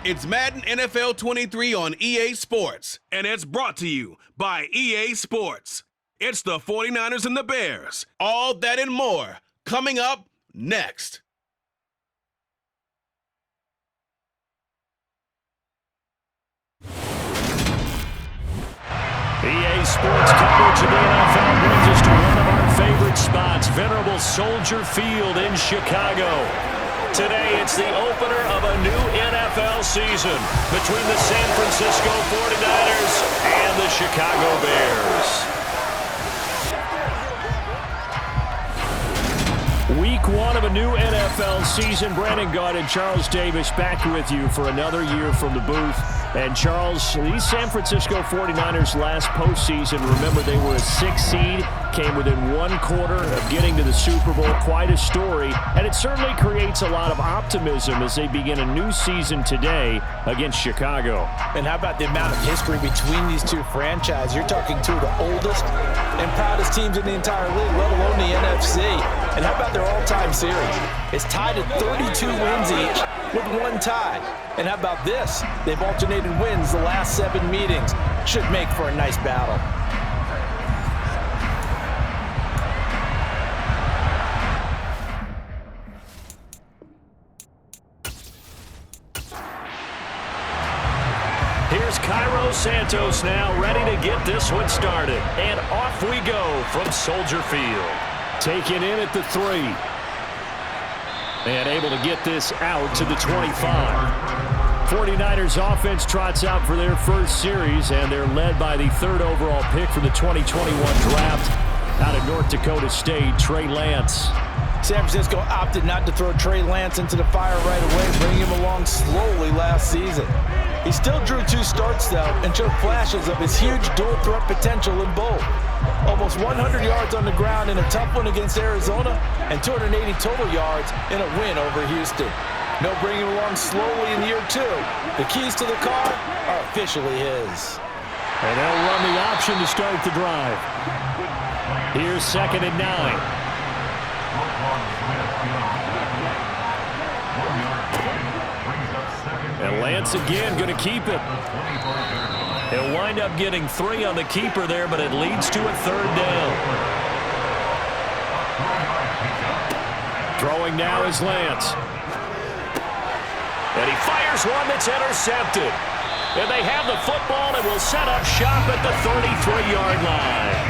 It's Madden NFL 23 on EA Sports, and it's brought to you by EA Sports. It's the 49ers and the Bears. All that and more coming up next. EA Sports coverage of the NFL brings us to one of our favorite spots, venerable Soldier Field in Chicago. Today, it's the opener of a new NFL season between the San Francisco 49ers and the Chicago Bears. Week one of a new NFL season. Brandon Gaunt and Charles Davis back with you for another year from the booth. And Charles, these San Francisco 49ers last postseason, remember they were a 6th seed, came within one quarter of getting to the Super Bowl. Quite a story, and it certainly creates a lot of optimism as they begin a new season today against Chicago. And how about the amount of history between these two franchises? You're talking two of the oldest and proudest teams in the entire league, let alone the NFC. And how about their all-time series? It's tied at 32 wins each with one tie. And how about this? They've alternated wins the last 7 meetings. Should make for a nice battle. Here's Cairo Santos now, ready to get this one started. And off we go from Soldier Field. Taken in at the 3. And able to get this out to the 25. 49ers offense trots out for their first series, and they're led by the 3rd overall pick for the 2021 draft out of North Dakota State, Trey Lance. San Francisco opted not to throw Trey Lance into the fire right away, bringing him along slowly last season. He still drew 2 starts, though, and showed flashes of his huge dual-threat potential in both. Almost 100 yards on the ground in a tough one against Arizona, and 280 total yards in a win over Houston. No bringing him along slowly in year 2. The keys to the car are officially his. And they'll run the option to start the drive. Here's 2nd and 9. And Lance again going to keep it. He'll wind up getting 3 on the keeper there, but it leads to a 3rd down. Throwing now is Lance. And he fires one that's intercepted. And they have the football and will set up shop at the 33-yard line.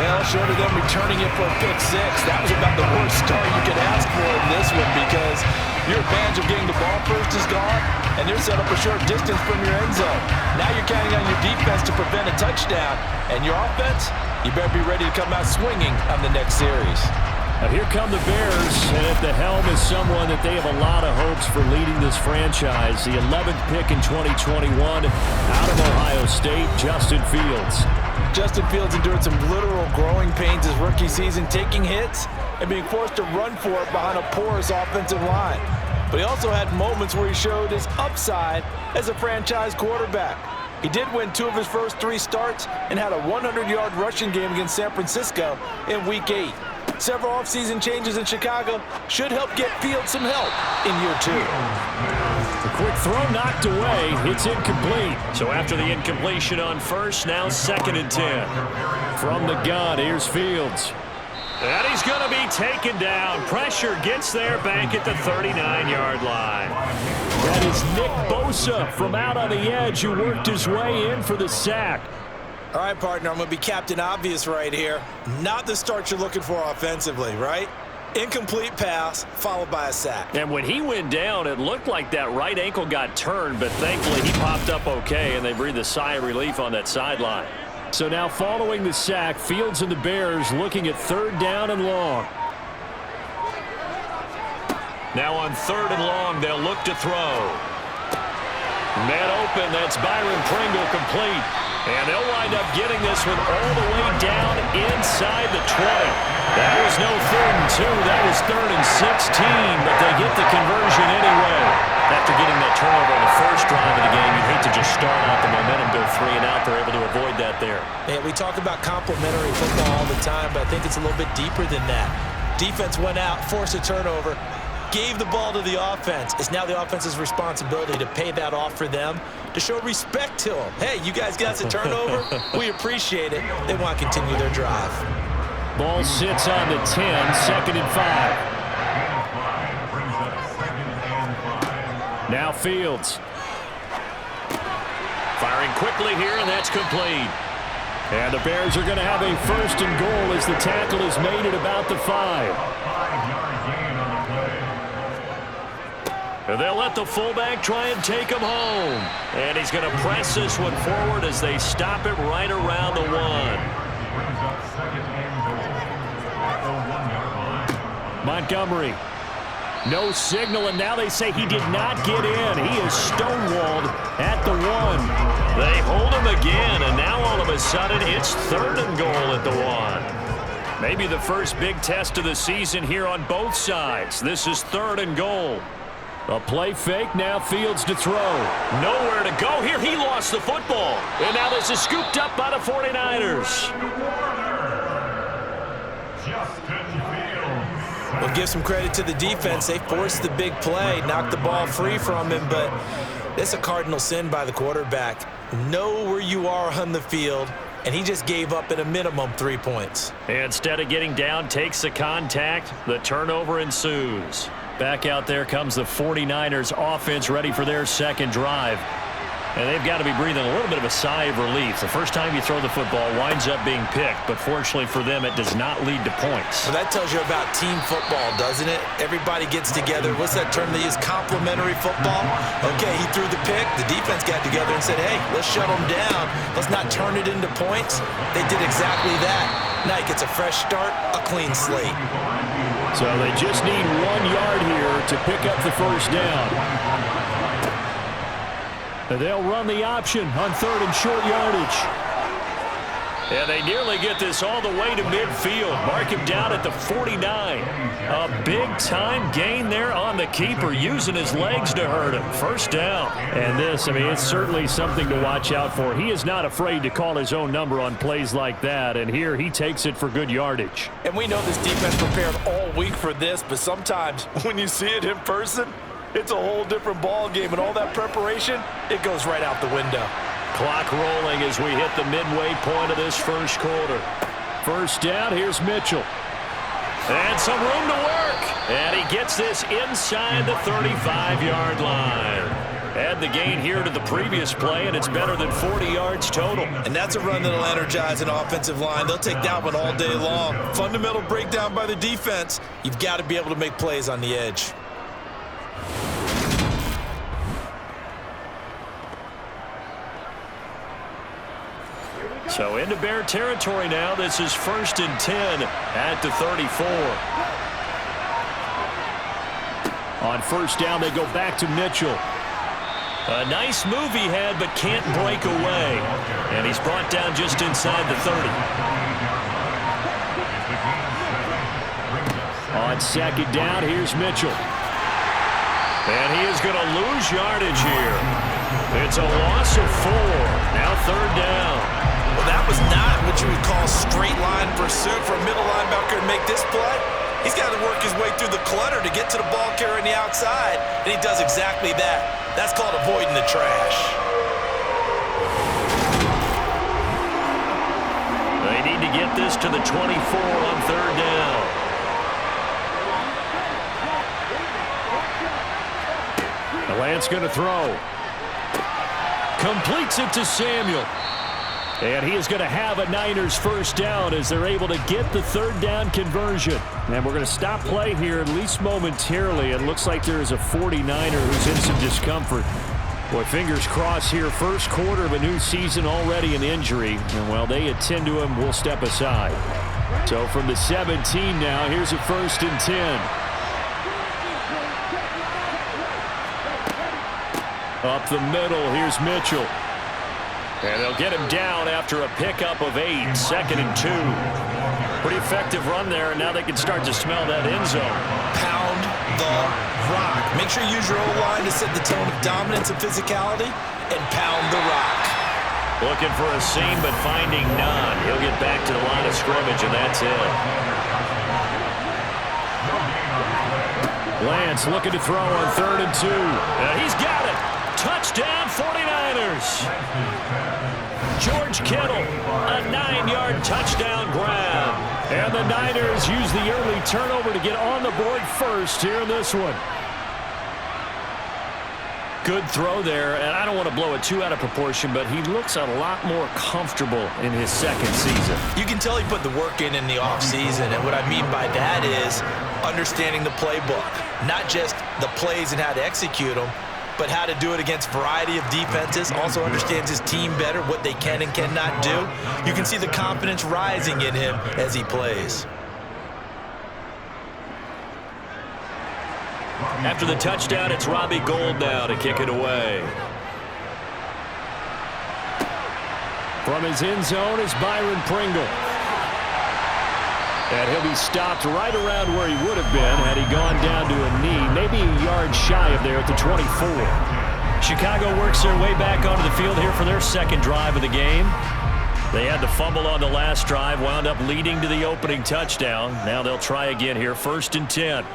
Well, short of them returning it for a pick 6, that was about the worst start you could ask for in this one, because your advantage of getting the ball first is gone, and they're set up a short distance from your end zone. Now you're counting on your defense to prevent a touchdown, and your offense, you better be ready to come out swinging on the next series. Now here come the Bears, and at the helm is someone that they have a lot of hopes for leading this franchise. The 11th pick in 2021 out of Ohio State, Justin Fields. Justin Fields endured some literal growing pains his rookie season, taking hits and being forced to run for it behind a porous offensive line. But he also had moments where he showed his upside as a franchise quarterback. He did win 2 of his first 3 starts and had a 100-yard rushing game against San Francisco in Week 8. Several offseason changes in Chicago should help get Fields some help in year 2. A quick throw knocked away. It's incomplete. So after the incompletion on first, now 2nd and 10. From the gun, here's Fields. And he's going to be taken down. Pressure gets there back at the 39-yard line. That is Nick Bosa from out on the edge who worked his way in for the sack. All right, partner, I'm going to be Captain Obvious right here. Not the start you're looking for offensively, right? Incomplete pass followed by a sack. And when he went down, it looked like that right ankle got turned, but thankfully he popped up okay, and they breathed a sigh of relief on that sideline. So now following the sack, Fields and the Bears looking at 3rd down and long. Now on 3rd and long, they'll look to throw. Man open, that's Byron Pringle complete. And they'll wind up getting this one all the way down inside the 20. That was no 3rd and 2. That was 3rd and 16, but they get the conversion anyway. After getting that turnover on the first drive of the game, you'd hate to just start out the momentum, go 3 and out. They're able to avoid that there. Yeah, we talk about complementary football all the time, but I think it's a little bit deeper than that. Defense went out, forced a turnover. gave the ball to the offense. It's now the offense's responsibility to pay that off for them, to show respect to them. Hey, you guys got the turnover. We appreciate it. They want to continue their drive. Ball sits on the 10, 2nd and 5. Now Fields. Firing quickly here, and that's complete. And the Bears are going to have a 1st and goal as the tackle is made at about the 5. And they'll let the fullback try and take him home. And he's going to press this one forward as they stop it right around the 1. Montgomery. No signal, and now they say he did not get in. He is stonewalled at the 1. They hold him again, and now all of a sudden it's 3rd and goal at the 1. Maybe the first big test of the season here on both sides. This is 3rd and goal. A play fake, now Fields to throw. Nowhere to go here. He lost the football. And now this is scooped up by the 49ers. We'll give some credit to the defense. They forced the big play, knocked the ball free from him, but it's a cardinal sin by the quarterback. Know where you are on the field, and he just gave up at a minimum 3 points. Instead of getting down, takes the contact. The turnover ensues. Back out there comes the 49ers offense ready for their second drive. And they've got to be breathing a little bit of a sigh of relief. The first time you throw the football winds up being picked, but fortunately for them, it does not lead to points. Well, that tells you about team football, doesn't it? Everybody gets together. What's that term they use? Complementary football? Okay, he threw the pick. The defense got together and said, hey, let's shut them down. Let's not turn it into points. They did exactly that. Now he gets a fresh start, a clean slate. So they just need 1 yard here to pick up the first down. They'll run the option on 3rd and short yardage. And they nearly get this all the way to midfield. Mark him down at the 49. A big-time gain there on the keeper, using his legs to hurt him. First down. And this, I mean, it's certainly something to watch out for. He is not afraid to call his own number on plays like that. And here he takes it for good yardage. And we know this defense prepared all week for this, but sometimes when you see it in person, it's a whole different ball game, and all that preparation, it goes right out the window. Clock rolling as we hit the midway point of this first quarter. First down, here's Mitchell. And some room to work. And he gets this inside the 35-yard line. Add the gain here to the previous play, and it's better than 40 yards total. And that's a run that'll energize an offensive line. They'll take that one all day long. Fundamental breakdown by the defense. You've got to be able to make plays on the edge. So into Bear territory now. This is 1st and 10 at the 34. On first down, they go back to Mitchell. A nice move he had, but can't break away. And he's brought down just inside the 30. On second down, here's Mitchell. And he is going to lose yardage here. It's a loss of 4. Now 3rd down. Well, that was not what you would call straight line pursuit for a middle linebacker to make this play. He's got to work his way through the clutter to get to the ball carrier on the outside, and he does exactly that. That's called avoiding the trash. They need to get this to the 24 on 3rd down. Lance going to throw. Completes it to Samuel. And he is going to have a Niners first down as they're able to get the 3rd down conversion. And we're going to stop play here at least momentarily. It looks like there is a 49er who's in some discomfort. Boy, fingers crossed here. First quarter of a new season, already an injury. And while they attend to him, we'll step aside. So from the 17 now, here's a 1st and 10. Up the middle, here's Mitchell. And they'll get him down after a pickup of 8, 2nd and 2. Pretty effective run there, and now they can start to smell that end zone. Pound the rock. Make sure you use your O-line to set the tone of dominance and physicality, and pound the rock. Looking for a seam, but finding none. He'll get back to the line of scrimmage, and that's it. Lance looking to throw on 3rd and 2. And he's got it. Touchdown 49ers. George Kittle, a 9-yard touchdown grab. And the Niners use the early turnover to get on the board first here in this one. Good throw there, and I don't want to blow it too out of proportion, but he looks a lot more comfortable in his second season. You can tell he put the work in the offseason, and what I mean by that is understanding the playbook. Not just the plays and how to execute them, but how to do it against a variety of defenses. Also understands his team better, what they can and cannot do. You can see the confidence rising in him as he plays. After the touchdown, it's Robbie Gould now to kick it away. From his end zone is Byron Pringle. And he'll be stopped right around where he would have been had he gone down to a knee, maybe a yard shy of there at the 24. Chicago works their way back onto the field here for their second drive of the game. They had the fumble on the last drive, wound up leading to the opening touchdown. Now they'll try again here, 1st and 10.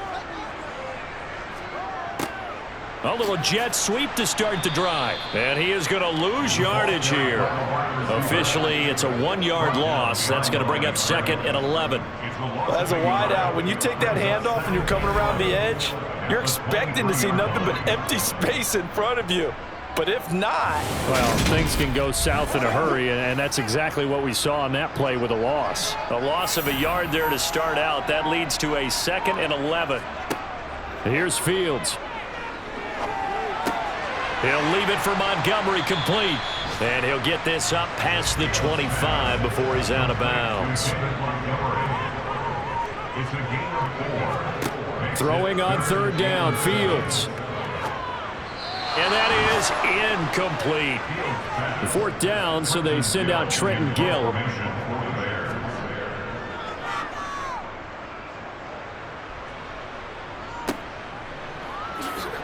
A little jet sweep to start the drive. And he is going to lose yardage here. Officially, it's a 1-yard loss. That's going to bring up 2nd and 11. Well, as a wideout, when you take that handoff and you're coming around the edge, you're expecting to see nothing but empty space in front of you. But if not... Well, things can go south in a hurry, and that's exactly what we saw on that play with a loss. A loss of a yard there to start out. That leads to a 2nd and 11. Here's Fields. He'll leave it for Montgomery complete. And he'll get this up past the 25 before he's out of bounds. Throwing on 3rd down, Fields. And that is incomplete. 4th down, so they send out Trenton Gill.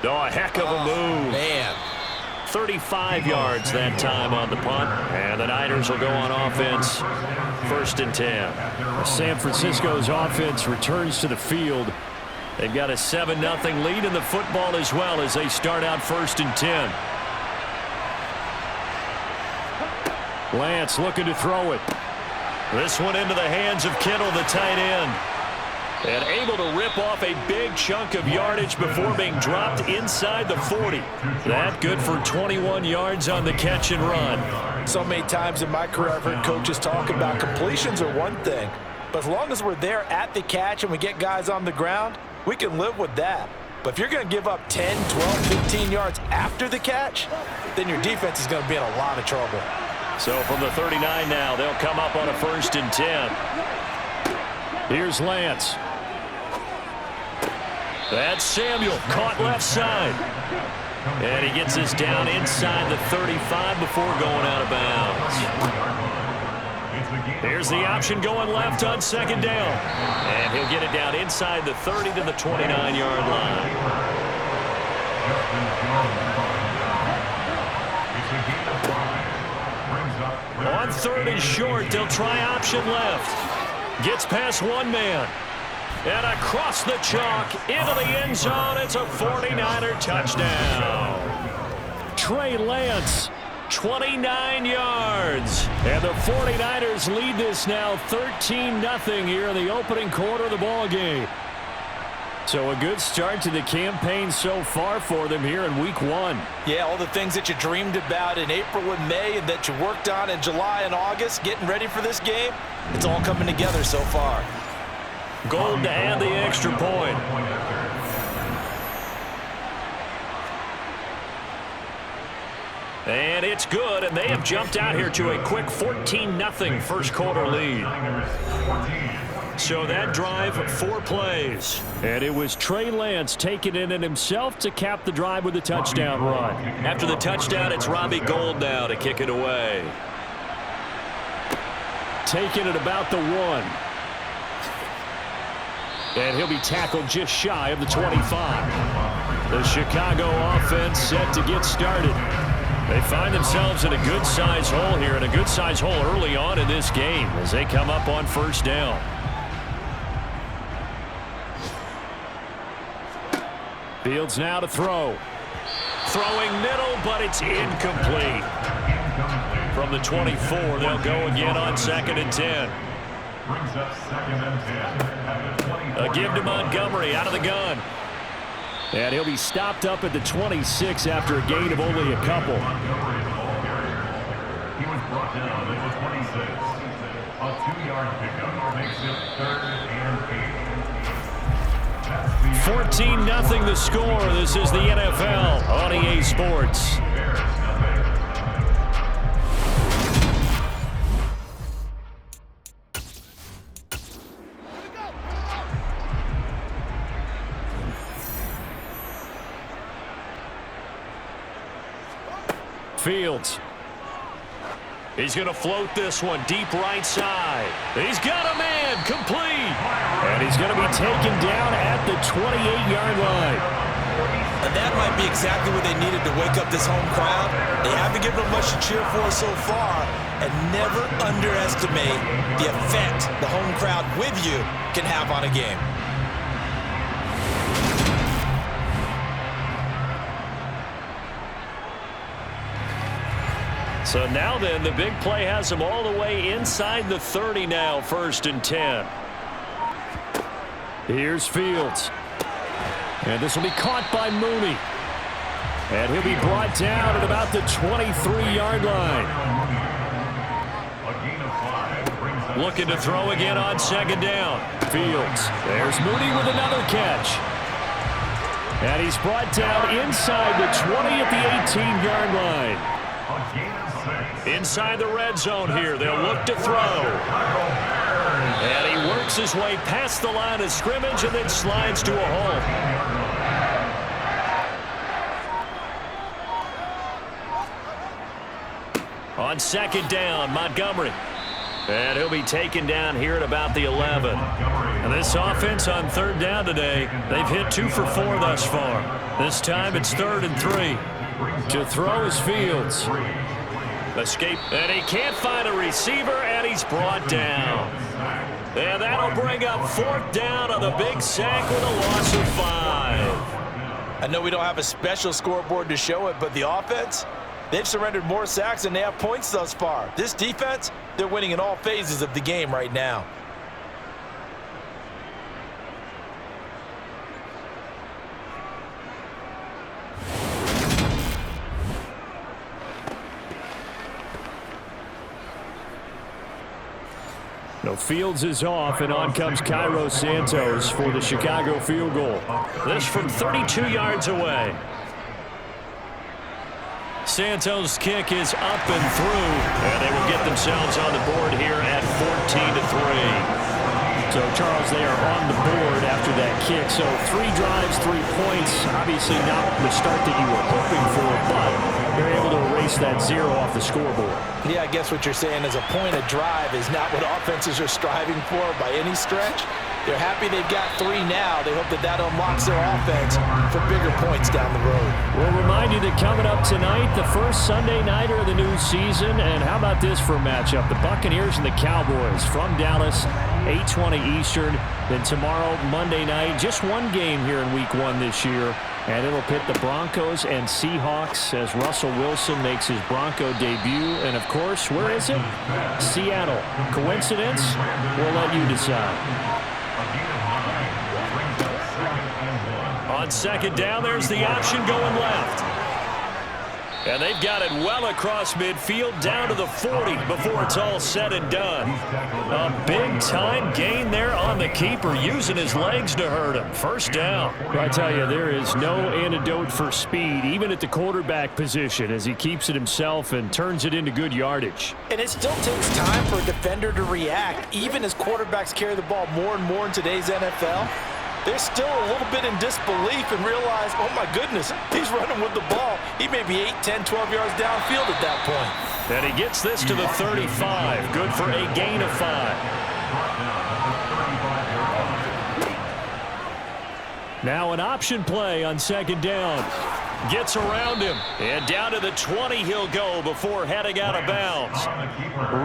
Oh, a heck of a move. Man. 35 yards that time on the punt. And the Niners will go on offense, 1st and 10. San Francisco's offense returns to the field. They've got a 7-0 lead in the football as well as they start out 1st and 10. Lance looking to throw it. This one into the hands of Kittle, the tight end. And able to rip off a big chunk of yardage before being dropped inside the 40. That good for 21 yards on the catch and run. So many times in my career I've heard coaches talk about completions are one thing. But as long as we're there at the catch and we get guys on the ground, we can live with that. But if you're going to give up 10, 12, 15 yards after the catch, then your defense is going to be in a lot of trouble. So from the 39 now, they'll come up on a 1st and 10. Here's Lance. That's Samuel, caught left side. And he gets us down inside the 35 before going out of bounds. Here's the option going left on 2nd down. And he'll get it down inside the 30 to the 29-yard line. On 3rd and short, they'll try option left. Gets past one man. And across the chalk, into the end zone, it's a 49er touchdown. Trey Lance, 29 yards. And the 49ers lead this now 13-0 here in the opening quarter of the ball game. So a good start to the campaign so far for them here in week 1. Yeah, all the things that you dreamed about in April and May and that you worked on in July and August, getting ready for this game, it's all coming together so far. Gould to add the extra point. And it's good, and they have jumped out here to a quick 14-0 first quarter lead. So that drive, 4 plays. And it was Trey Lance taking it in himself to cap the drive with a touchdown run. After the touchdown, it's Robbie Gould now to kick it away. Taking it about the 1. And he'll be tackled just shy of the 25. The Chicago offense set to get started. They find themselves in a good-sized hole here, and a good-sized hole early on in this game as they come up on 1st down. Fields now to throw. Throwing middle, but it's incomplete. From the 24, they'll go again on 2nd and 10. Brings up 2nd and 10. A give to Montgomery out of the gun. And he'll be stopped up at the 26 after a gain of only a couple. He was brought down at the 26. A 2-yard pickup makes it 3rd and 8. 14-0 the score. This is the NFL on EA Sports. Fields. He's going to float this one deep right side. He's got a man complete. And he's going to be taken down at the 28-yard line. And that might be exactly what they needed to wake up this home crowd. They haven't given them much to cheer for so far. And never underestimate the effect the home crowd with you can have on a game. So now then, the big play has him all the way inside the 30 now, 1st and 10. Here's Fields. And this will be caught by Mooney. And he'll be brought down at about the 23-yard line. Looking to throw again on 2nd down. Fields. There's Mooney with another catch. And he's brought down inside the 20 at the 18-yard line. Inside the red zone here, they'll look to throw. And he works his way past the line of scrimmage and then slides to a hole. On 2nd down, Montgomery. And he'll be taken down here at about the 11. And this offense on 3rd down today, they've hit 2 for 4 thus far. This time it's 3rd and 3. To throw is Fields. Escape, and he can't find a receiver, and he's brought down. And that'll bring up 4th down on the big sack with a loss of 5. I know we don't have a special scoreboard to show it, but the offense, they've surrendered more sacks than they have points thus far. This defense, they're winning in all phases of the game right now. No, Fields is off, and on comes Cairo Santos for the Chicago field goal. This from 32 yards away. Santos' kick is up and through, and they will get themselves on the board here at 14-3. So, Charles, they are on the board after that kick. So, 3 drives, 3 points. Obviously not the start that you were hoping for, but they're able to erase that 0 off the scoreboard. Yeah, I guess what you're saying is a point a drive is not what offenses are striving for by any stretch. They're happy they've got 3 now. They hope that that unlocks their offense for bigger points down the road. We'll remind you that coming up tonight, the first Sunday nighter of the new season. And how about this for a matchup? The Buccaneers and the Cowboys from Dallas, 8:20 Eastern. Then tomorrow, Monday night, just one game here in Week 1 this year. And it'll pit the Broncos and Seahawks as Russell Wilson makes his Bronco debut. And, of course, where is it? Seattle. Coincidence? We'll let you decide. On 2nd down, there's the option going left. And they've got it well across midfield down to the 40 before it's all said and done. A big-time gain there on the keeper, using his legs to hurt him. 1st down. I tell you, there is no antidote for speed, even at the quarterback position, as he keeps it himself and turns it into good yardage. And it still takes time for a defender to react, even as quarterbacks carry the ball more and more in today's NFL. They're still a little bit in disbelief and realize, oh my goodness, he's running with the ball. He may be 8, 10, 12 yards downfield at that point. And he gets this to the 35. Good for a gain of 5. Now an option play on 2nd down. Gets around him. And down to the 20 he'll go before heading out of bounds.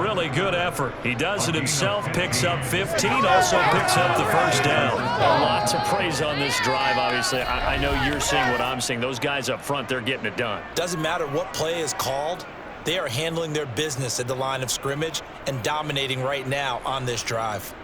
Really good effort. He does it himself, picks up 15, also picks up the first down. Lots of praise on this drive, obviously. I know you're seeing what I'm seeing. Those guys up front, they're getting it done. Doesn't matter what play is called. They are handling their business at the line of scrimmage and dominating right now on this drive.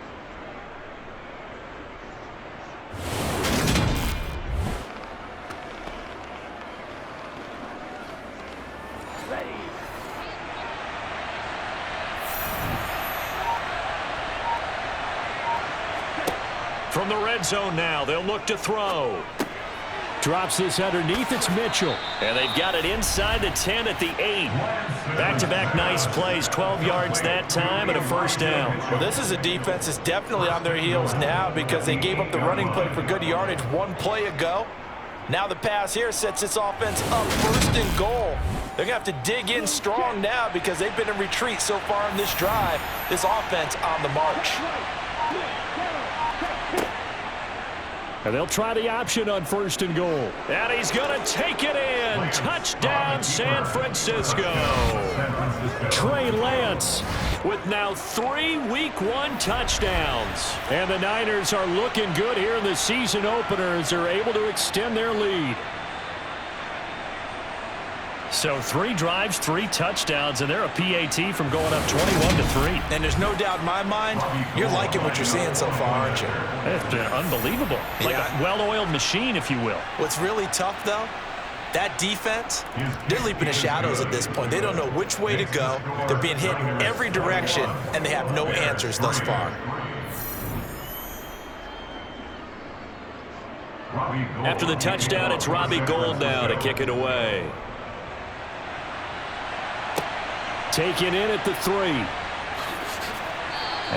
From the red zone now, they'll look to throw. Drops this underneath. It's Mitchell. And they've got it inside the 10 at the 8. Back-to-back nice plays, 12 yards that time and a first down. Well, this is a defense that's definitely on their heels now because they gave up the running play for good yardage one play ago. Now the pass here sets this offense up first and goal. They're going to have to dig in strong now because they've been in retreat so far in this drive. This offense on the march. And they'll try the option on first and goal. And he's going to take it in. Touchdown, San Francisco. Trey Lance with now 3 Week 1 touchdowns. And the Niners are looking good here in the season opener as they're able to extend their lead. So 3 drives, 3 touchdowns, and they're a PAT from going up 21-3. And there's no doubt in my mind, you're liking what you're seeing so far, aren't you? It's been unbelievable. Like a well-oiled machine, if you will. What's really tough, though, that defense, they're leaping the shadows at this point. They don't know which way to go. They're being hit in every direction, and they have no answers thus far. After the touchdown, it's Robbie Gould now to kick it away. Taken in at the 3.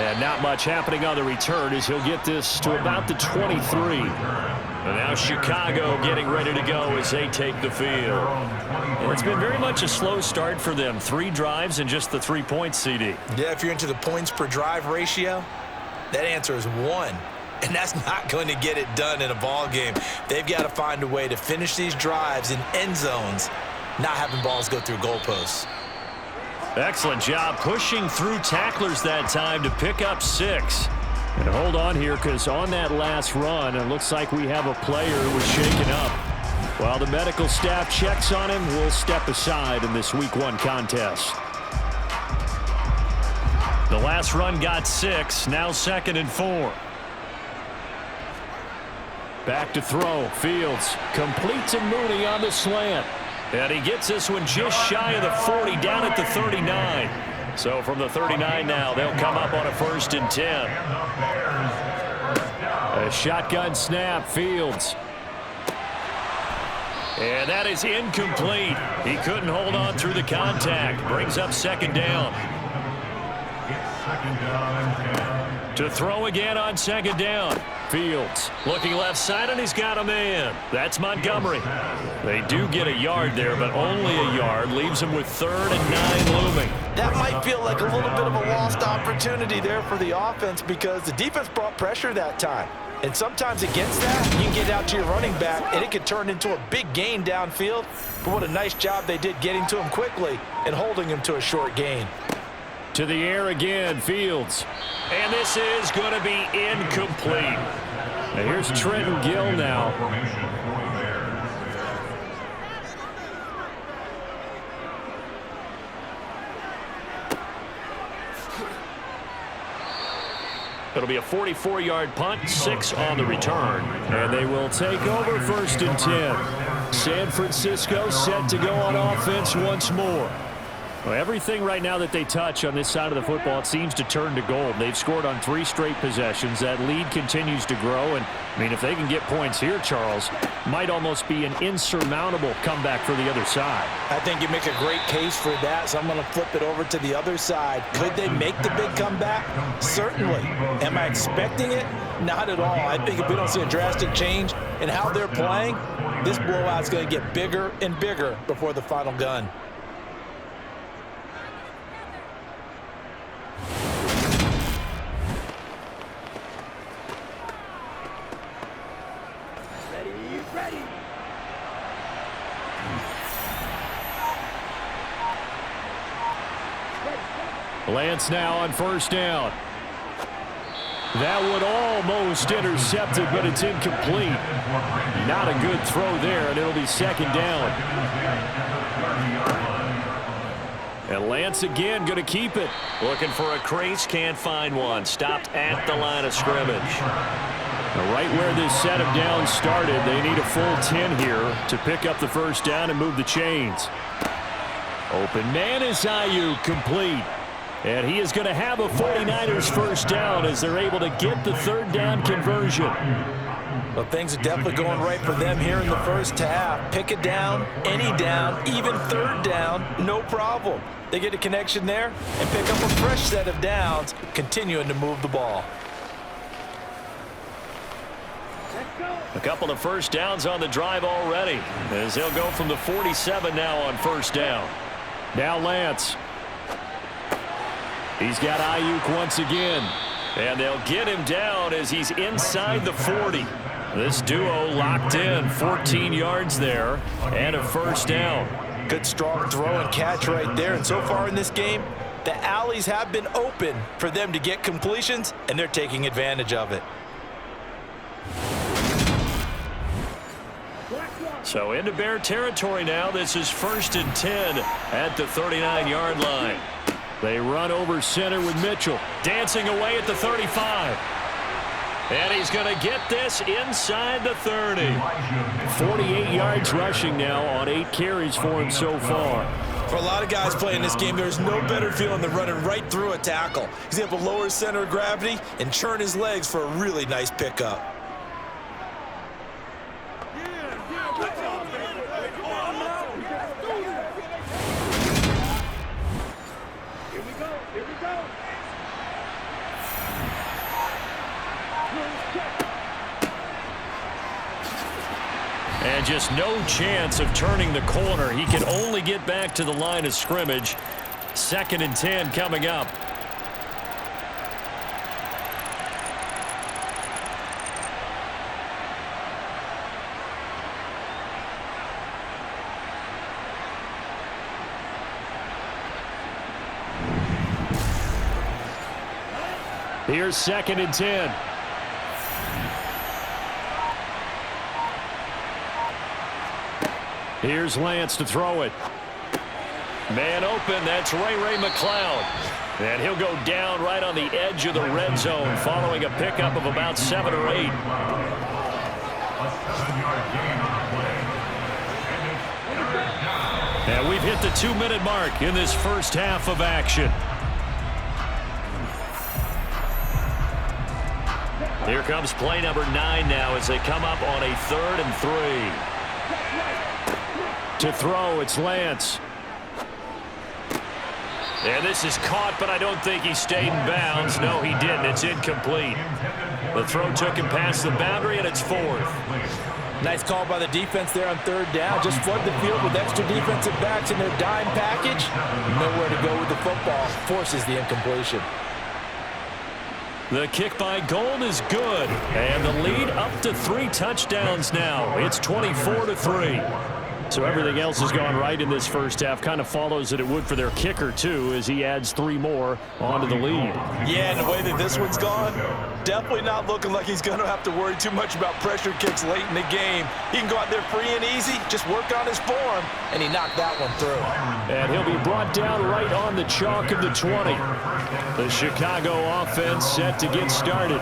And not much happening on the return as he'll get this to about the 23. And now Chicago getting ready to go as they take the field. And it's been very much a slow start for them. 3 drives and just the 3 points, CD. Yeah, if you're into the points per drive ratio, that answer is 1. And that's not going to get it done in a ball game. They've got to find a way to finish these drives in end zones, not having balls go through goalposts. Excellent job pushing through tacklers that time to pick up 6. And hold on here because on that last run, it looks like we have a player who was shaken up. While the medical staff checks on him, we'll step aside in this Week 1 contest. The last run got 6, now 2nd and 4. Back to throw. Fields completes a Mooney on the slant. And he gets this one just shy of the 40, down at the 39. So from the 39 now, they'll come up on a 1st and 10. A shotgun snap. Fields. And that is incomplete. He couldn't hold on through the contact. Brings up 2nd down. To throw again on 2nd down. Fields looking left side, and he's got a man. That's Montgomery. They do get a yard there, but only a yard. Leaves them with 3rd and 9 looming. That might feel like a little bit of a lost opportunity there for the offense because the defense brought pressure that time. And sometimes against that, you can get out to your running back, and it can turn into a big gain downfield. But what a nice job they did getting to him quickly and holding him to a short gain. to the air again. Fields. And this is going to be incomplete. Now here's Trenton Gill now. It'll be a 44-yard punt, 6 on the return. And they will take over 1st and 10. San Francisco set to go on offense once more. Well, everything right now that they touch on this side of the football, it seems to turn to gold. They've scored on 3 straight possessions. That lead continues to grow. And, I mean, if they can get points here, Charles, might almost be an insurmountable comeback for the other side. I think you make a great case for that, so I'm going to flip it over to the other side. Could they make the big comeback? Certainly. Am I expecting it? Not at all. I think if we don't see a drastic change in how they're playing, this blowout's going to get bigger and bigger before the final gun. Lance now on first down. That one almost intercepted, but it's incomplete. Not a good throw there, and it'll be second down. And Lance again going to keep it. Looking for a crease, can't find one. Stopped at the line of scrimmage. Right where this set of downs started, they need a full 10 here to pick up the first down and move the chains. Open man is Ayuk, complete. And he is going to have a 49ers first down as they're able to get the third down conversion. Well, things are definitely going right for them here in the first half. Pick it down, any down, even third down, no problem. They get a connection there and pick up a fresh set of downs, continuing to move the ball. A couple of first downs on the drive already, as they'll go from the 47 now on first down. Now Lance. He's got Ayuk once again. And they'll get him down as he's inside the 40. This duo locked in, 14 yards there, and a first down. Good strong throw and catch right there. And so far in this game, the alleys have been open for them to get completions, and they're taking advantage of it. So into Bear territory now. This is 1st and 10 at the 39-yard line. They run over center with Mitchell. Dancing away at the 35. And he's going to get this inside the 30. 48 yards rushing now on 8 carries for him so far. For a lot of guys playing this game, there's no better feeling than running right through a tackle. He's able to lower his center of gravity and churn his legs for a really nice pickup. And just no chance of turning the corner. He can only get back to the line of scrimmage. 2nd and 10 coming up. Here's 2nd and 10. Here's Lance to throw it. Man open, that's Ray McLeod. And he'll go down right on the edge of the red zone following a pickup of about 7 or 8. A 7-yard gain on the play. And it's 3rd down. And we've hit the 2-minute mark in this first half of action. Here comes play number 9 now as they come up on a 3rd and 3. To throw, it's Lance. And this is caught, but I don't think he stayed in bounds. No, he didn't. It's incomplete. The throw took him past the boundary, and it's 4th. Nice call by the defense there on 3rd down. Just flood the field with extra defensive backs in their dime package. Nowhere to go with the football. Forces the incompletion. The kick by Gold is good. And the lead up to 3 touchdowns now. It's 24-3. So everything else has gone right in this first half. Kind of follows that it would for their kicker, too, as he adds 3 more onto the lead. Yeah, and the way that this one's gone, definitely not looking like he's going to have to worry too much about pressure kicks late in the game. He can go out there free and easy, just work on his form, and he knocked that one through. And he'll be brought down right on the chalk of the 20. The Chicago offense set to get started.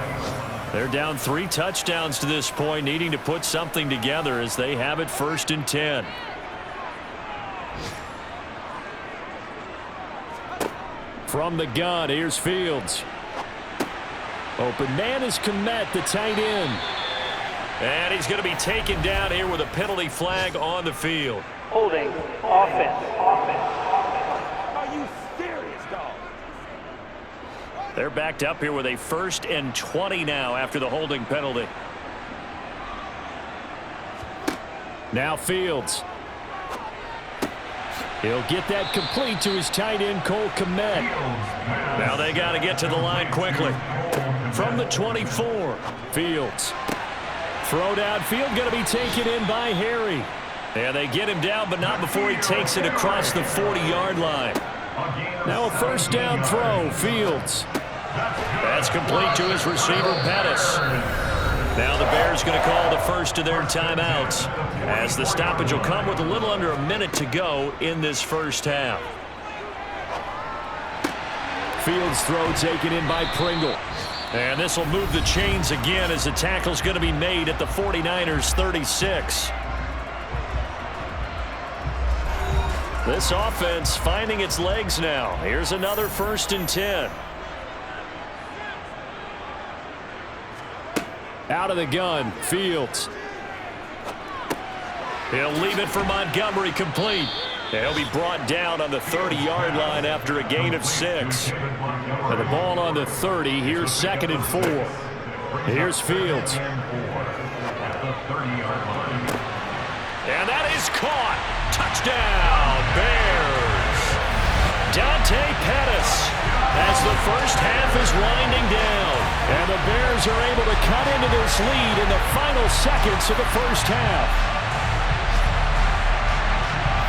They're down 3 touchdowns to this point, needing to put something together as they have it 1st and 10. From the gun, here's Fields. Open man is Kmet, the tight end. And he's going to be taken down here with a penalty flag on the field. Holding offense. Are you serious, dog? They're backed up here with a 1st and 20 now after the holding penalty. Now Fields. He'll get that complete to his tight end, Cole Kmet. Now they got to get to the line quickly. From the 24, Fields. Throw downfield, going to be taken in by Harry. And they get him down, but not before he takes it across the 40-yard line. Now a first down throw, Fields. That's complete to his receiver, Pettis. Now the Bears going to call the first of their timeouts, as the stoppage will come with a little under a minute to go in this first half. Fields throw taken in by Pringle. And this will move the chains again as the tackle's going to be made at the 49ers 36. This offense finding its legs now. Here's another 1st and 10. Out of the gun, Fields. He'll leave it for Montgomery, complete. He'll be brought down on the 30-yard line after a gain of 6. And the ball on the 30. Here's 2nd and 4. Here's Fields. And that is caught. Touchdown, Bears. Dante Pettis as the first half is winding down. And the Bears are able to cut into this lead in the final seconds of the first half.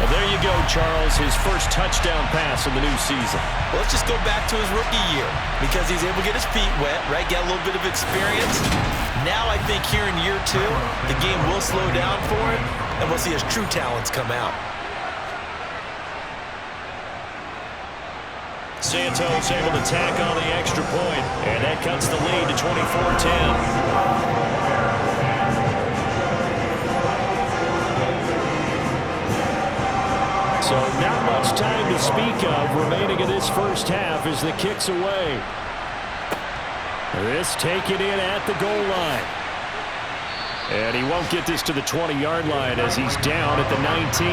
Well, there you go, Charles, his first touchdown pass of the new season. Well, let's just go back to his rookie year because he's able to get his feet wet, right? Get a little bit of experience. Now I think here in year 2, the game will slow down for him, and we'll see his true talents come out. Santos able to tack on the extra point, and that cuts the lead to 24-10. So not much time to speak of remaining in this first half as the kick's away. This taken in at the goal line. And he won't get this to the 20-yard line as he's down at the 19.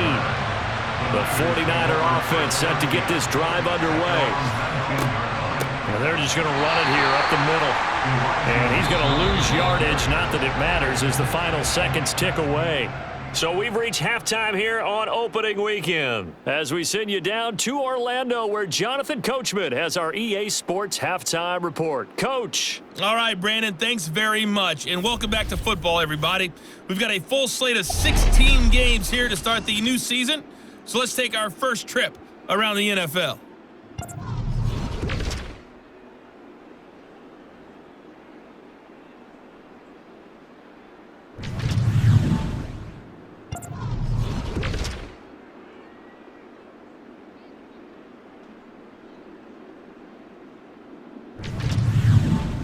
The 49er offense set to get this drive underway. And they're just going to run it here up the middle. And he's going to lose yardage, not that it matters, as the final seconds tick away. So we've reached halftime here on opening weekend as we send you down to Orlando where Jonathan Coachman has our EA Sports halftime report. Coach. All right, Brandon, thanks very much. And welcome back to football, everybody. We've got a full slate of 16 games here to start the new season. So let's take our first trip around the NFL.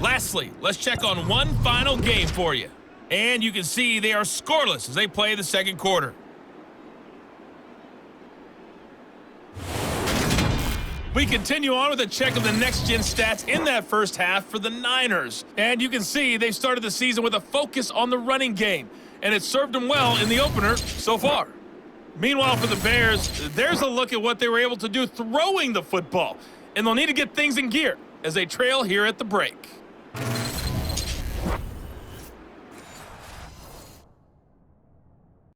Lastly, let's check on one final game for you. And you can see they are scoreless as they play the second quarter. We continue on with a check of the next-gen stats in that first half for the Niners. And you can see they've started the season with a focus on the running game. And it served them well in the opener so far. Meanwhile, for the Bears, there's a look at what they were able to do throwing the football. And they'll need to get things in gear as they trail here at the break.